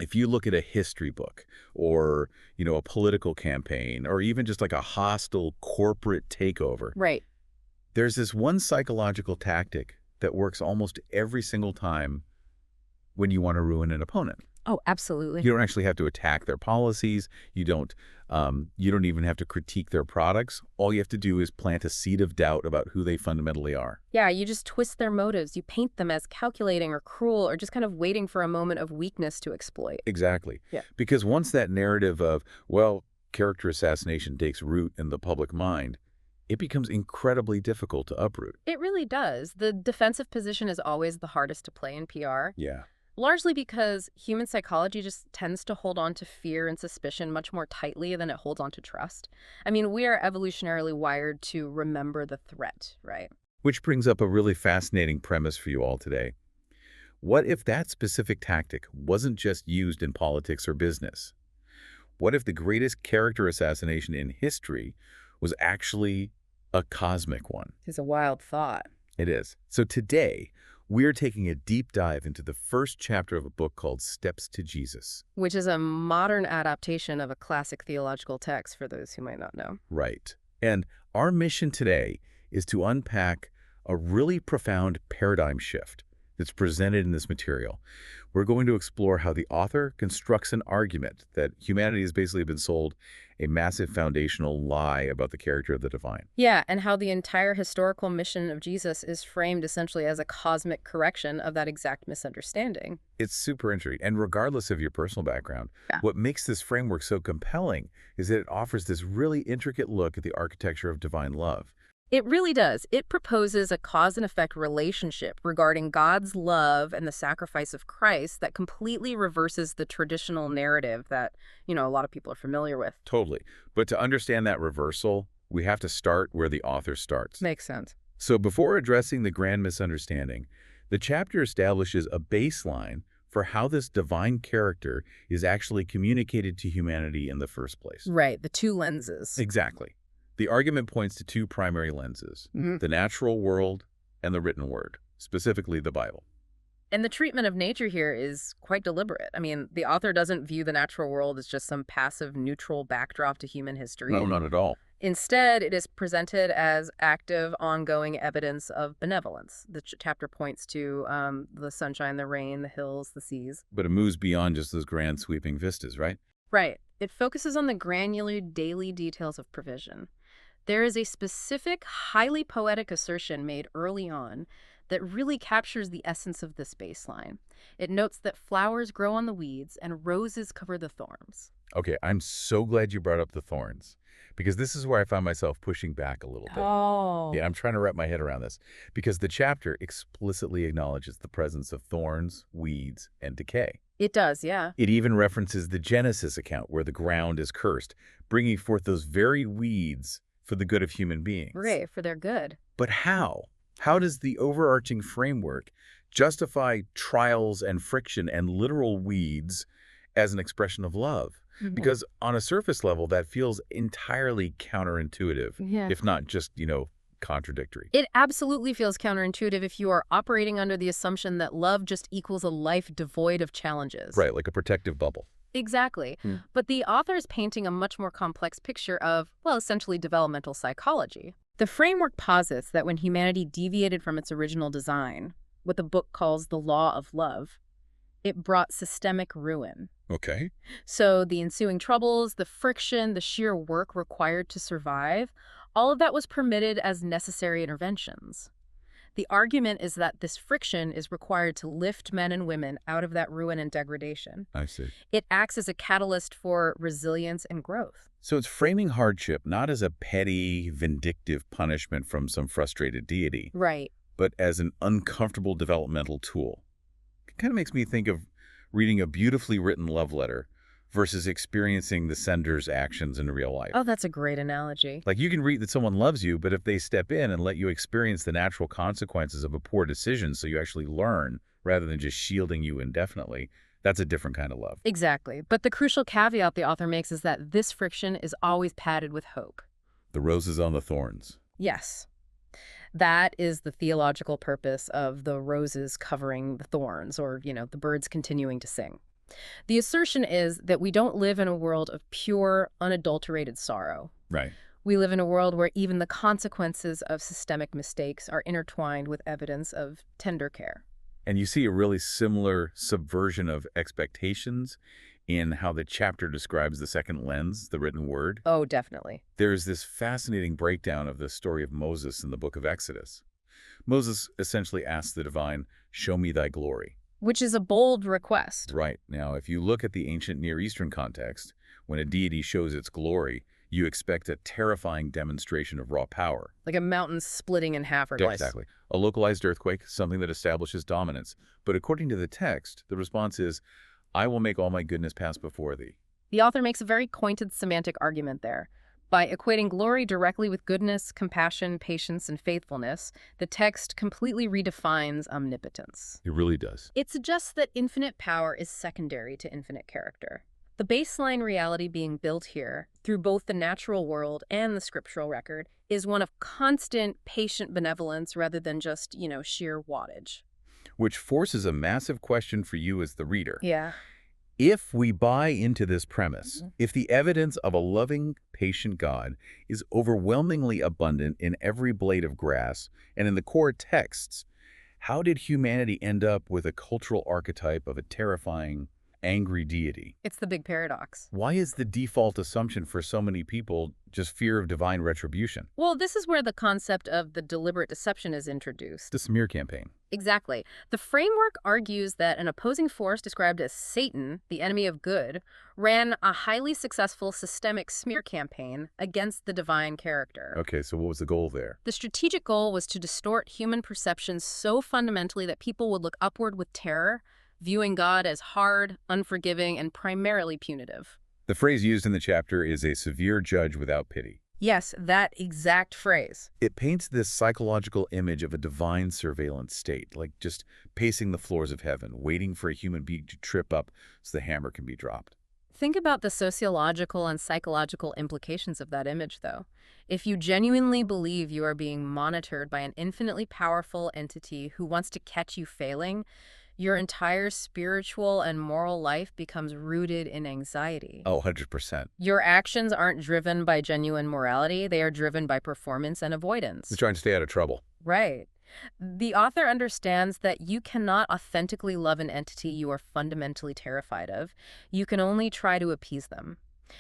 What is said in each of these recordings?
If you look at a history book or, a political campaign or even just like a hostile corporate takeover, Right. there's this one psychological tactic that works almost every single time when you want to ruin an opponent. Oh, absolutely. You don't actually have to attack their policies. You don't even have to critique their products. All you have to do is plant a seed of doubt about who they fundamentally are. Yeah, you just twist their motives. You paint them as calculating or cruel or just kind of waiting for a moment of weakness to exploit. Exactly. Yeah. Because once that narrative of, well, character assassination takes root in the public mind, it becomes incredibly difficult to uproot. It really does. The defensive position is always the hardest to play in PR. Yeah. Largely because human psychology just tends to hold on to fear and suspicion much more tightly than it holds on to trust. I mean, we are evolutionarily wired to remember the threat, right? Which brings up a really fascinating premise for you all today. What if that specific tactic wasn't just used in politics or business? What if the greatest character assassination in history was actually a cosmic one? It's a wild thought. It is. So today, we're taking a deep dive into the first chapter of a book called Steps to Jesus. Which is a modern adaptation of a classic theological text, for those who might not know. Right. And our mission today is to unpack a really profound paradigm shift that's presented in this material. We're going to explore how the author constructs an argument that humanity has basically been sold a massive foundational lie about the character of the divine. Yeah, and how the entire historical mission of Jesus is framed essentially as a cosmic correction of that exact misunderstanding. It's super intriguing. And regardless of your personal background, Yeah. what makes this framework so compelling is that it offers this really intricate look at the architecture of divine love. It really does. It proposes a cause and effect relationship regarding God's love and the sacrifice of Christ that completely reverses the traditional narrative that, a lot of people are familiar with. Totally. But to understand that reversal, we have to start where the author starts. Makes sense. So before addressing the grand misunderstanding, the chapter establishes a baseline for how this divine character is actually communicated to humanity in the first place. Right, the two lenses. Exactly. The argument points to two primary lenses, the natural world and the written word, specifically the Bible. And the treatment of nature here is quite deliberate. I mean, the author doesn't view the natural world as just some passive, neutral backdrop to human history. No, not at all. Instead, it is presented as active, ongoing evidence of benevolence. The chapter points to the sunshine, the rain, the hills, the seas. But it moves beyond just those grand sweeping vistas, right? Right. It focuses on the granular daily details of provision. There is a specific, highly poetic assertion made early on that really captures the essence of this baseline. It notes that flowers grow on the weeds and roses cover the thorns. Okay, I'm so glad you brought up the thorns, because this is where I find myself pushing back a little bit. Oh. Yeah, I'm trying to wrap my head around this, because the chapter explicitly acknowledges the presence of thorns, weeds, and decay. It does, yeah. It even references the Genesis account where the ground is cursed, bringing forth those very weeds for the good of human beings. Right, for their good. But how? How does the overarching framework justify trials and friction and literal weeds as an expression of love? Because on a surface level, that feels entirely counterintuitive, Yeah. if not just, contradictory. It absolutely feels counterintuitive if you are operating under the assumption that love just equals a life devoid of challenges. Right, like a protective bubble. Exactly. But the author is painting a much more complex picture of, well, essentially developmental psychology. The framework posits that when humanity deviated from its original design, what the book calls the law of love, it brought systemic ruin. Okay. So the ensuing troubles, the friction, the sheer work required to survive, all of that was permitted as necessary interventions. The argument is that this friction is required to lift men and women out of that ruin and degradation. I see. It acts as a catalyst for resilience and growth. So it's framing hardship not as a petty, vindictive punishment from some frustrated deity, Right. but as an uncomfortable developmental tool. It kind of makes me think of reading a beautifully written love letter versus experiencing the sender's actions in real life. Oh, that's a great analogy. Like, you can read that someone loves you, but if they step in and let you experience the natural consequences of a poor decision so you actually learn rather than just shielding you indefinitely, that's a different kind of love. Exactly. But the crucial caveat the author makes is that this friction is always padded with hope. The roses on the thorns. Yes. That is the theological purpose of the roses covering the thorns, or, the birds continuing to sing. The assertion is that we don't live in a world of pure, unadulterated sorrow. Right. We live in a world where even the consequences of systemic mistakes are intertwined with evidence of tender care. And you see a really similar subversion of expectations in how the chapter describes the second lens, the written word. Oh, definitely. There's this fascinating breakdown of the story of Moses in the book of Exodus. Moses essentially asks the divine, "Show me thy glory." Which is a bold request. Right. Now, if you look at the ancient Near Eastern context, when a deity shows its glory, you expect a terrifying demonstration of raw power. Like a mountain splitting in half or twice. Exactly. A localized earthquake, something that establishes dominance. But according to the text, the response is, "I will make all my goodness pass before thee." The author makes a very pointed semantic argument there. By equating glory directly with goodness, compassion, patience, and faithfulness, the text completely redefines omnipotence. It really does. It suggests that infinite power is secondary to infinite character. The baseline reality being built here, through both the natural world and the scriptural record, is one of constant, patient benevolence rather than just, sheer wattage. Which forces a massive question for you as the reader. Yeah. If we buy into this premise, if the evidence of a loving, patient God is overwhelmingly abundant in every blade of grass and in the core texts, how did humanity end up with a cultural archetype of a terrifying, angry deity? It's the big paradox. Why is the default assumption for so many people just fear of divine retribution? Well, this is where the concept of the deliberate deception is introduced. The smear campaign. Exactly. The framework argues that an opposing force described as Satan, the enemy of good, ran a highly successful systemic smear campaign against the divine character. Okay, so what was the goal there? The strategic goal was to distort human perceptions so fundamentally that people would look upward with terror, viewing God as hard, unforgiving, and primarily punitive. The phrase used in the chapter is a severe judge without pity. Yes, that exact phrase. It paints this psychological image of a divine surveillance state, like just pacing the floors of heaven, waiting for a human being to trip up so the hammer can be dropped. Think about the sociological and psychological implications of that image, though. If you genuinely believe you are being monitored by an infinitely powerful entity who wants to catch you failing, your entire spiritual and moral life becomes rooted in anxiety. Oh, 100%. Your actions aren't driven by genuine morality, they are driven by performance and avoidance. They're trying to stay out of trouble. Right. The author understands that you cannot authentically love an entity you are fundamentally terrified of. You can only try to appease them.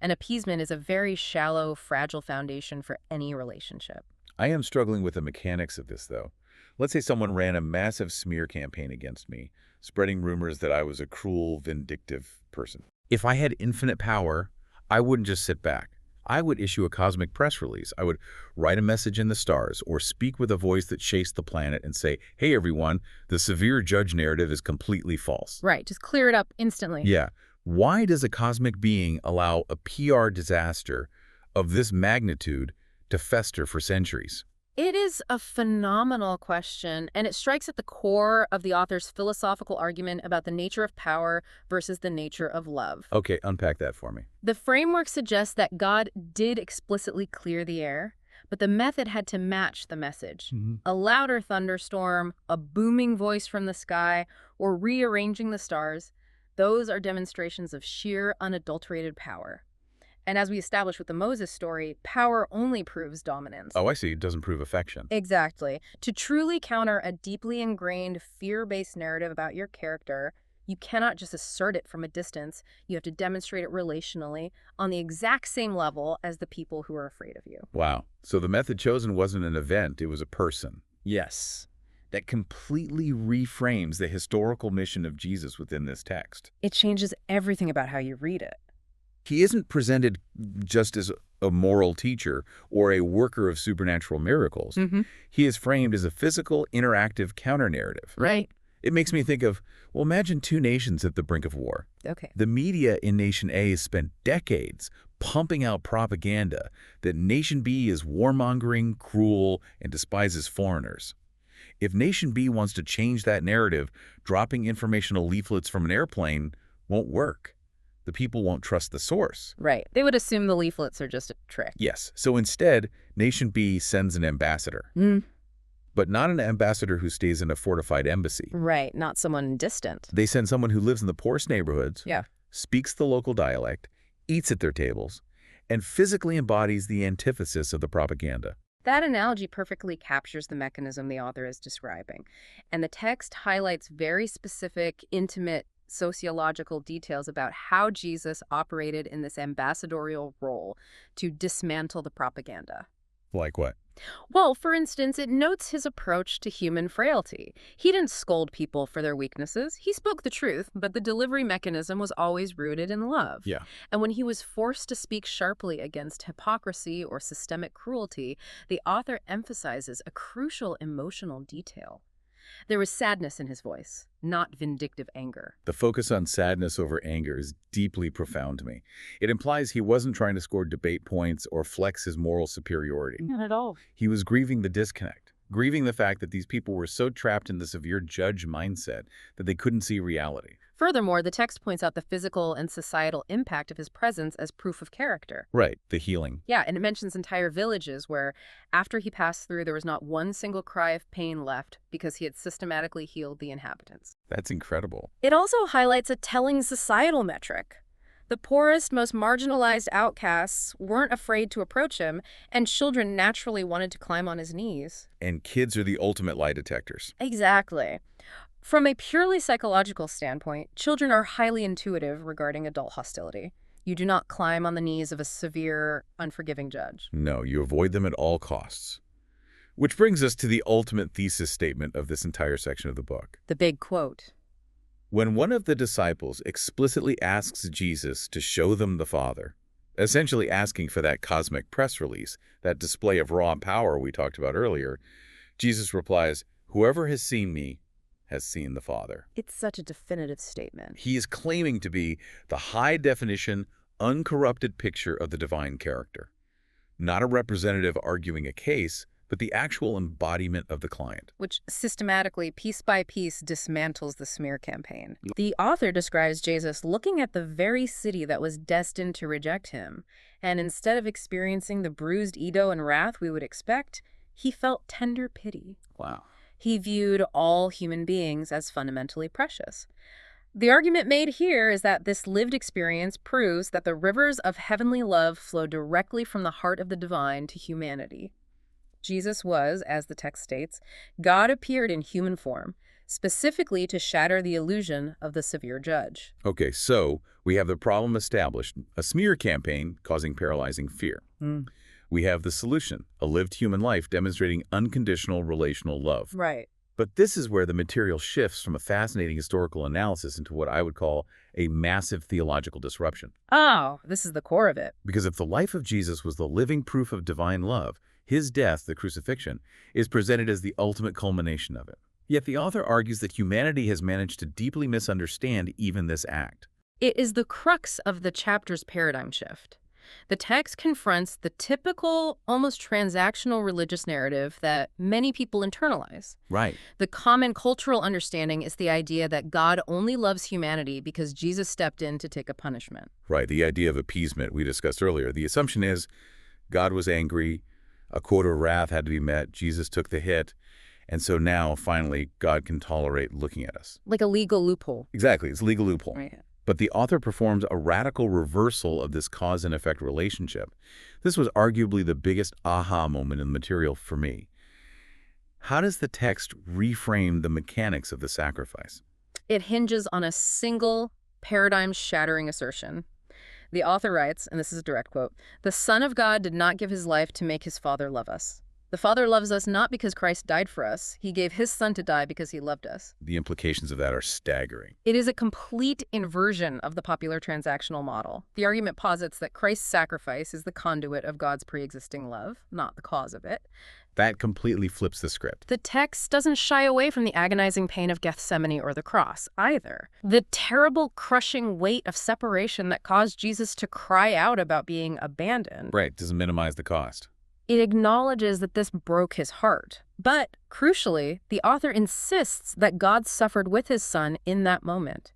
And appeasement is a very shallow, fragile foundation for any relationship. I am struggling with the mechanics of this, though. Let's say someone ran a massive smear campaign against me, spreading rumors that I was a cruel, vindictive person. If I had infinite power, I wouldn't just sit back. I would issue a cosmic press release. I would write a message in the stars or speak with a voice that chased the planet and say, "Hey, everyone, the severe judge narrative is completely false." Right, just clear it up instantly. Yeah. Why does a cosmic being allow a PR disaster of this magnitude to fester for centuries? It is a phenomenal question, and it strikes at the core of the author's philosophical argument about the nature of power versus the nature of love. Okay, unpack that for me. The framework suggests that God did explicitly clear the air, but the method had to match the message. A louder thunderstorm, a booming voice from the sky, or rearranging the stars, those are demonstrations of sheer, unadulterated power. And as we established with the Moses story, power only proves dominance. Oh, I see. It doesn't prove affection. Exactly. To truly counter a deeply ingrained fear-based narrative about your character, you cannot just assert it from a distance. You have to demonstrate it relationally on the exact same level as the people who are afraid of you. Wow. So the method chosen wasn't an event, it was a person. Yes. That completely reframes the historical mission of Jesus within this text. It changes everything about how you read it. He isn't presented just as a moral teacher or a worker of supernatural miracles. He is framed as a physical, interactive counter-narrative. Right. It makes me think of, well, imagine two nations at the brink of war. Okay. The media in Nation A has spent decades pumping out propaganda that Nation B is warmongering, cruel, and despises foreigners. If Nation B wants to change that narrative, dropping informational leaflets from an airplane won't work. The people won't trust the source. Right. They would assume the leaflets are just a trick. Yes. So instead, Nation B sends an ambassador. but not an ambassador who stays in a fortified embassy. Right, not someone distant. They send someone who lives in the poorest neighborhoods, Yeah. speaks the local dialect, eats at their tables, and physically embodies the antithesis of the propaganda. That analogy perfectly captures the mechanism the author is describing, and the text highlights very specific, intimate sociological details about how Jesus operated in this ambassadorial role to dismantle the propaganda. Like what? Well, for instance, it notes his approach to human frailty. He didn't scold people for their weaknesses. He spoke the truth, but the delivery mechanism was always rooted in love. Yeah. And when he was forced to speak sharply against hypocrisy or systemic cruelty, the author emphasizes a crucial emotional detail. There was sadness in his voice, not vindictive anger. The focus on sadness over anger is deeply profound to me. It implies he wasn't trying to score debate points or flex his moral superiority. Not at all. He was grieving the disconnect, grieving the fact that these people were so trapped in the severe judge mindset that they couldn't see reality. Furthermore, the text points out the physical and societal impact of his presence as proof of character. Right, the healing. Yeah, and it mentions entire villages where, after he passed through, there was not one single cry of pain left because he had systematically healed the inhabitants. That's incredible. It also highlights a telling societal metric. The poorest, most marginalized outcasts weren't afraid to approach him, and children naturally wanted to climb on his knees. And kids are the ultimate lie detectors. Exactly. From a purely psychological standpoint, children are highly intuitive regarding adult hostility. You do not climb on the knees of a severe, unforgiving judge. No, you avoid them at all costs. Which brings us to the ultimate thesis statement of this entire section of the book. The big quote. When one of the disciples explicitly asks Jesus to show them the Father, essentially asking for that cosmic press release, that display of raw power we talked about earlier, Jesus replies, "Whoever has seen me has seen the Father." It's such a definitive statement. He is claiming to be the high-definition, uncorrupted picture of the divine character. Not a representative arguing a case, but the actual embodiment of the client. Which systematically, piece by piece, dismantles the smear campaign. The author describes Jesus looking at the very city that was destined to reject him, and instead of experiencing the bruised ego and wrath we would expect, he felt tender pity. Wow. He viewed all human beings as fundamentally precious. The argument made here is that this lived experience proves that the rivers of heavenly love flow directly from the heart of the divine to humanity. Jesus was, as the text states, God appeared in human form, specifically to shatter the illusion of the severe judge. Okay, so we have the problem established, a smear campaign causing paralyzing fear. We have the solution, a lived human life demonstrating unconditional relational love. Right. But this is where the material shifts from a fascinating historical analysis into what I would call a massive theological disruption. Oh, this is the core of it. Because if the life of Jesus was the living proof of divine love, his death, the crucifixion, is presented as the ultimate culmination of it. Yet the author argues that humanity has managed to deeply misunderstand even this act. It is the crux of the chapter's paradigm shift. The text confronts the typical, almost transactional religious narrative that many people internalize. Right. The common cultural understanding is the idea that God only loves humanity because Jesus stepped in to take a punishment. Right, the idea of appeasement we discussed earlier. The assumption is God was angry, a quota of wrath had to be met, Jesus took the hit, and so now, finally, God can tolerate looking at us. Like a legal loophole. Exactly, it's a legal loophole. Right. But the author performs a radical reversal of this cause and effect relationship. This was arguably the biggest aha moment in the material for me. How does the text reframe the mechanics of the sacrifice? It hinges on a single paradigm-shattering assertion. The author writes, and this is a direct quote, "The Son of God did not give his life to make his Father love us. The Father loves us not because Christ died for us. He gave his Son to die because he loved us." The implications of that are staggering. It is a complete inversion of the popular transactional model. The argument posits that Christ's sacrifice is the conduit of God's pre-existing love, not the cause of it. That completely flips the script. The text doesn't shy away from the agonizing pain of Gethsemane or the cross, either. The terrible, crushing weight of separation that caused Jesus to cry out about being abandoned. Right, doesn't minimize the cost. It acknowledges that this broke his heart. But, crucially, the author insists that God suffered with his Son in that moment.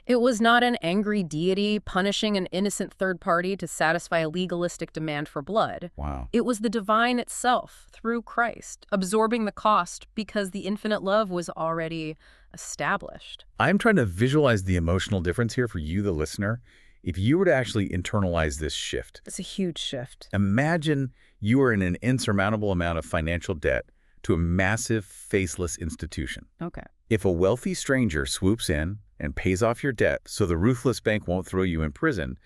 It was not an angry deity punishing an innocent third party to satisfy a legalistic demand for blood. Wow. It was the divine itself, through Christ, absorbing the cost because the infinite love was already established. I'm trying to visualize the emotional difference here for you, the listener. If you were to actually internalize this shift, It's a huge shift. imagine you are in an insurmountable amount of financial debt to a massive, faceless institution. Okay. If a wealthy stranger swoops in and pays off your debt so the ruthless bank won't throw you in prison,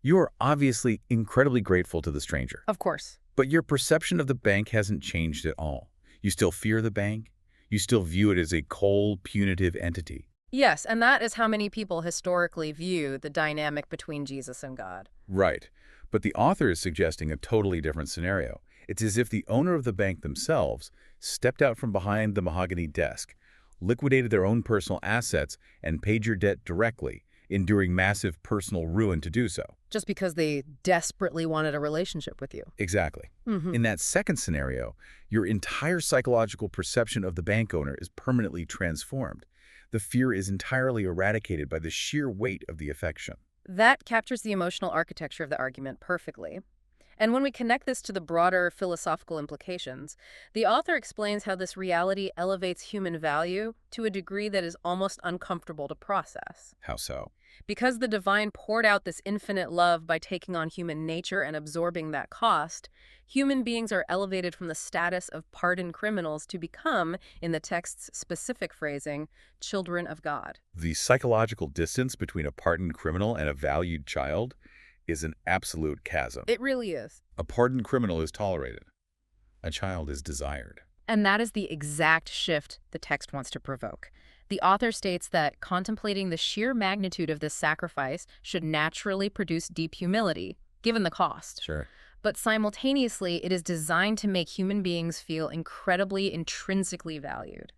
you are obviously incredibly grateful to the stranger. Of course. But your perception of the bank hasn't changed at all. You still fear the bank. You still view it as a cold, punitive entity. Yes, and that is how many people historically view the dynamic between Jesus and God. Right. But the author is suggesting a totally different scenario. It's as if the owner of the bank themselves stepped out from behind the mahogany desk, liquidated their own personal assets, and paid your debt directly, enduring massive personal ruin to do so. Just because they desperately wanted a relationship with you. Exactly. In that second scenario, your entire psychological perception of the bank owner is permanently transformed. The fear is entirely eradicated by the sheer weight of the affection. That captures the emotional architecture of the argument perfectly. And when we connect this to the broader philosophical implications, the author explains how this reality elevates human value to a degree that is almost uncomfortable to process. How so? Because the divine poured out this infinite love by taking on human nature and absorbing that cost, human beings are elevated from the status of pardoned criminals to become, in the text's specific phrasing, children of God. The psychological distance between a pardoned criminal and a valued child is an absolute chasm. It really is. A pardoned criminal is tolerated. A child is desired. And that is the exact shift the text wants to provoke. The author states that contemplating the sheer magnitude of this sacrifice should naturally produce deep humility, given the cost. Sure. But simultaneously, it is designed to make human beings feel incredibly intrinsically valued.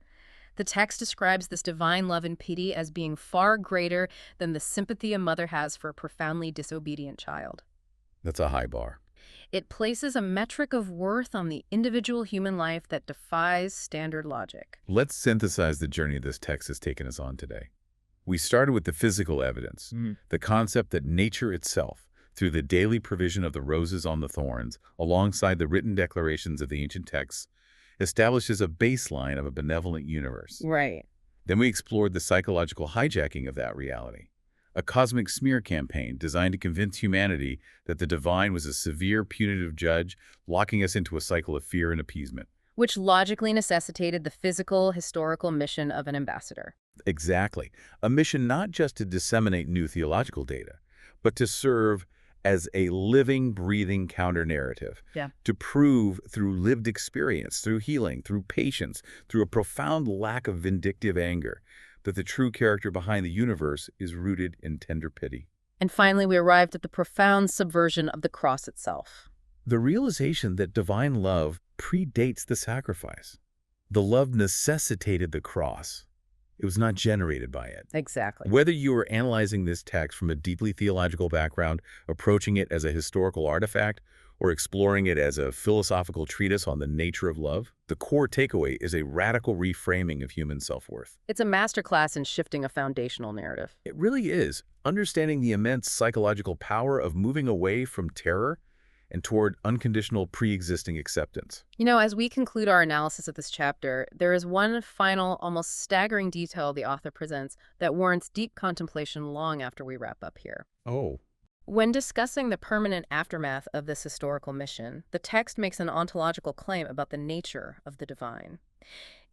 The text describes this divine love and pity as being far greater than the sympathy a mother has for a profoundly disobedient child. That's a high bar. It places a metric of worth on the individual human life that defies standard logic. Let's synthesize the journey this text has taken us on today. We started with the physical evidence, the concept that nature itself, through the daily provision of the roses on the thorns, alongside the written declarations of the ancient texts, establishes a baseline of a benevolent universe. Right. Then we explored the psychological hijacking of that reality, a cosmic smear campaign designed to convince humanity that the divine was a severe, punitive judge, locking us into a cycle of fear and appeasement. Which logically necessitated the physical, historical mission of an ambassador. Exactly. A mission not just to disseminate new theological data, but to serve as a living, breathing counter-narrative. Yeah. To prove through lived experience, through healing, through patience, through a profound lack of vindictive anger, that the true character behind the universe is rooted in tender pity. And finally, we arrived at the profound subversion of the cross itself. The realization that divine love predates the sacrifice. The love necessitated the cross. It was not generated by it. Exactly. Whether you are analyzing this text from a deeply theological background, approaching it as a historical artifact, or exploring it as a philosophical treatise on the nature of love, the core takeaway is a radical reframing of human self-worth. It's a masterclass in shifting a foundational narrative. It really is. Understanding the immense psychological power of moving away from terror and toward unconditional pre-existing acceptance. You know, as we conclude our analysis of this chapter, there is one final, almost staggering detail the author presents that warrants deep contemplation long after we wrap up here. Oh. When discussing the permanent aftermath of this historical mission, the text makes an ontological claim about the nature of the divine.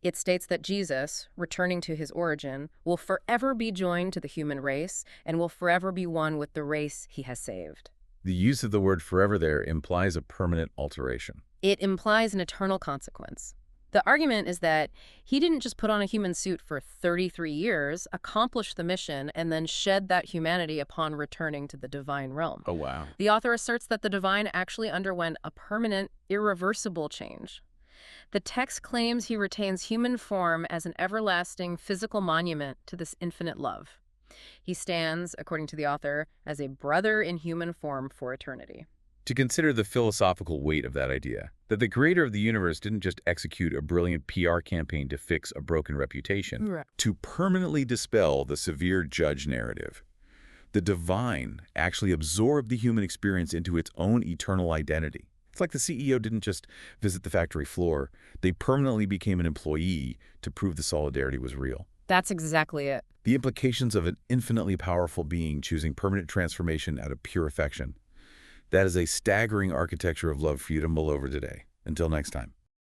It states that Jesus, returning to his origin, will forever be joined to the human race and will forever be one with the race he has saved. The use of the word forever there implies a permanent alteration. It implies an eternal consequence. The argument is that he didn't just put on a human suit for 33 years, accomplish the mission, and then shed that humanity upon returning to the divine realm. Oh, wow. The author asserts that the divine actually underwent a permanent, irreversible change. The text claims he retains human form as an everlasting physical monument to this infinite love. He stands, according to the author, as a brother in human form for eternity. to consider the philosophical weight of that idea, that the creator of the universe didn't just execute a brilliant PR campaign to fix a broken reputation, Right. to permanently dispel the severe judge narrative. The divine actually absorbed the human experience into its own eternal identity. It's like the CEO didn't just visit the factory floor, they permanently became an employee to prove the solidarity was real. That's exactly it. The implications of an infinitely powerful being choosing permanent transformation out of pure affection. That is a staggering architecture of love for you to mull over today. Until next time.